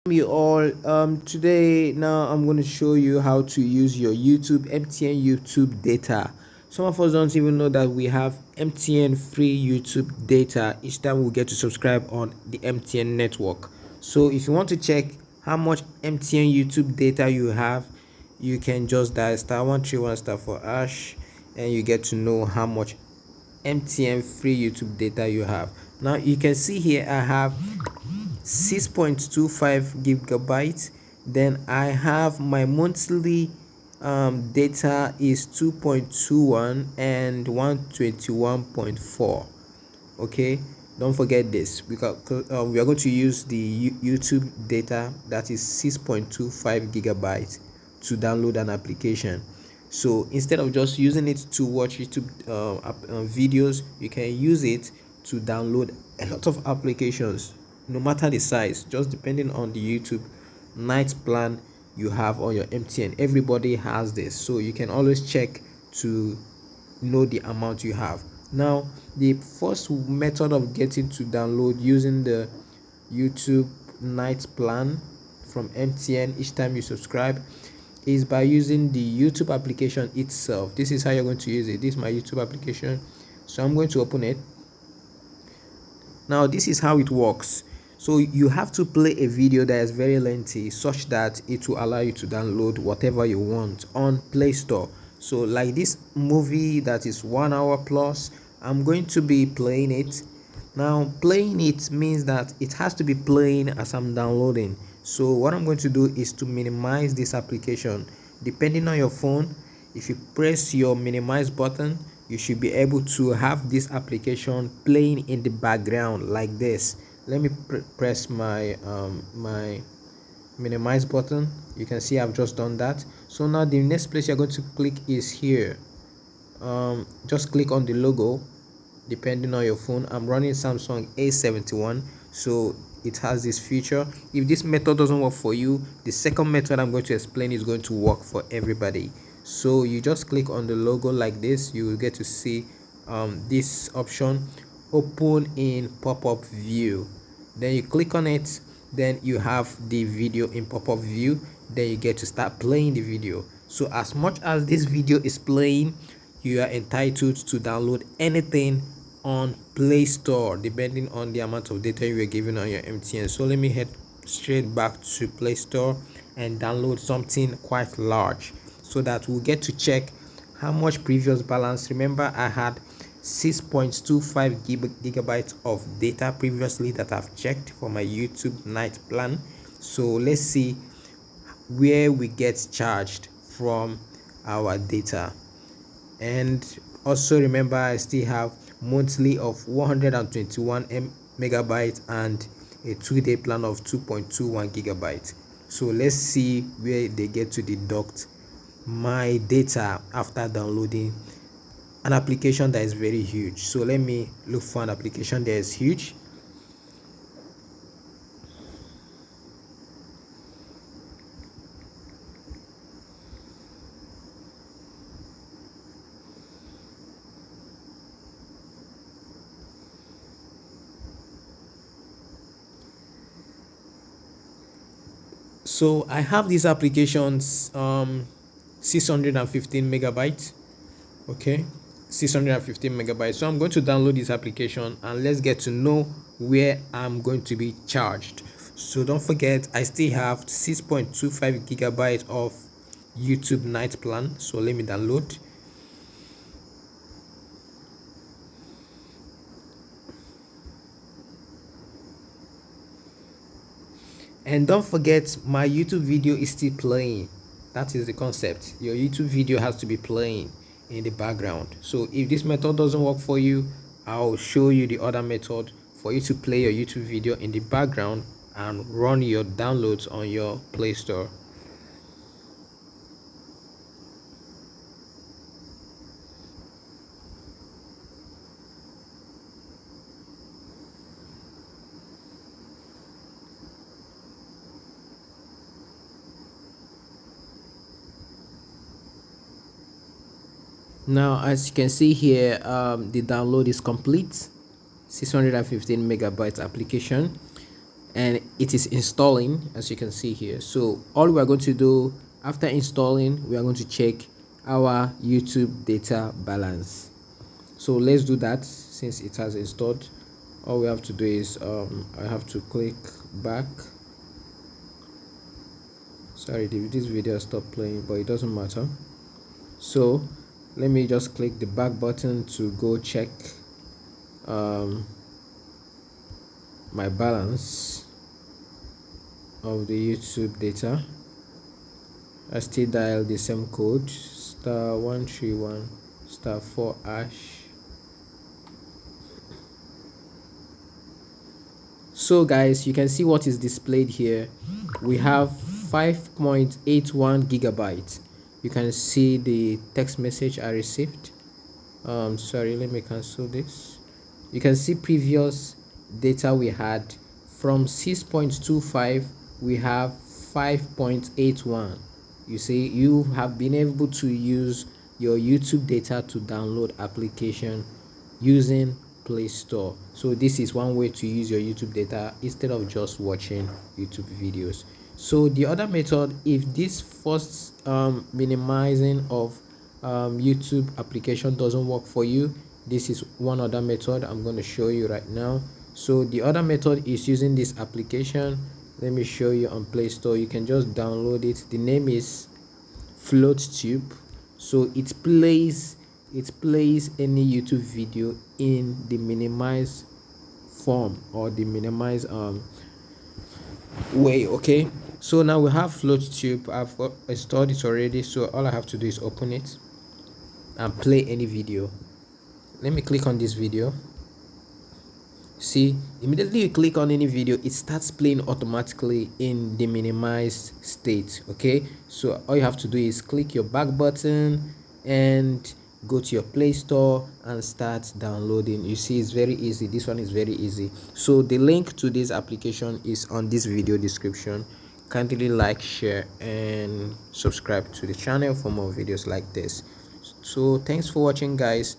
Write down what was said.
You all, today now I'm going to show you how to use your YouTube MTN YouTube data. Some of us don't even know that we have MTN free YouTube data each time we get to subscribe on the MTN network. So if you want to check how much MTN YouTube data you have, you can just dial *131 for hash, and you get to know how much MTN free YouTube data you have. Now you can see here I have 6.25 gigabytes. Then I have my monthly data is 2.21 and 121.4. Okay, don't forget this because we are going to use the YouTube data that is 6.25 gigabytes to download an application. So instead of just using it to watch YouTube videos, you can use it to download a lot of applications, no matter the size, just depending on the YouTube night plan you have on your MTN. Everybody has this, so you can always check to know the amount you have. Now the first method of getting to download using the YouTube night plan from MTN each time you subscribe is by using the YouTube application itself. This is how you're going to use it. This is my YouTube application, so I'm going to open it. Now this is how it works. So you have to play a video that is very lengthy such that it will allow you to download whatever you want on Play Store. So like this movie that is 1 hour plus, I'm going to be playing it. Now playing it means that it has to be playing as I'm downloading. So what I'm going to do is to minimize this application. Depending on your phone, if you press your minimize button, you should be able to have this application playing in the background like this. Let me press my minimize button. You can see I've just done that. So now the next place you're going to click is here. Just click on the logo depending on your phone. I'm running Samsung A71, so it has this feature. If this method doesn't work for you, the second method I'm going to explain is going to work for everybody. So you just click on the logo like this. You will get to see this option, open in pop-up view. Then you click on it, then you have the video in pop-up view. Then you get to start playing the video. So as much as this video is playing, you are entitled to download anything on Play Store depending on the amount of data you are given on your MTN. So let me head straight back to Play Store and download something quite large so that we'll get to check how much previous balance. Remember, I had 6.25 gigabytes of data previously that I've checked for my YouTube night plan. So let's see where we get charged from our data. And also remember, I still have monthly of 121 megabytes and a 2-day plan of 2.21 gigabytes. So let's see where they get to deduct my data after downloading an application that is very huge. So let me look for an application that is huge. So I have these applications 615 megabytes. Okay, 615 megabytes. So I'm going to download this application and let's get to know where I'm going to be charged. So don't forget, I still have 6.25 gigabytes of YouTube night plan. So let me download. And don't forget, my YouTube video is still playing. That is the concept. Your YouTube video has to be playing in the background. So if this method doesn't work for you, I'll show you the other method for you to play your YouTube video in the background and run your downloads on your Play Store. Now as you can see here, the download is complete. 615 megabytes application. and it is installing, as you can see here. So all we are going to do after installing, we are going to check our YouTube data balance. So let's do that. Since it has installed, all we have to do is I have to click back. Sorry, this video stopped playing, but it doesn't matter. So let me just click the back button to go check my balance of the YouTube data. I still dial the same code, *131 *4#. So guys, you can see what is displayed here. We have 5.81 gigabytes. You can see the text message I received. Sorry, let me cancel this. You can see previous data we had from 6.25, we have 5.81. You see, you have been able to use your YouTube data to download application using Play Store. So this is one way to use your YouTube data instead of just watching YouTube videos. So the other method, if this first minimizing of YouTube application doesn't work for you, this is one other method I'm going to show you right now. So the other method is using this application. Let me show you on Play Store. You can just download it. The name is FloatTube. So it plays any YouTube video in the minimized form or the minimized way. Okay, so now we have FloatTube. I've installed it already, so all I have to do is open it and play any video. Let me click on this video. See, immediately you click on any video, it starts playing automatically in the minimized state. Okay, so all you have to do is click your back button and go to your Play Store and start downloading. You see, it's very easy. This one is very easy. So the link to this application is on this video description. Kindly like, share and subscribe to the channel for more videos like this. So thanks for watching, guys.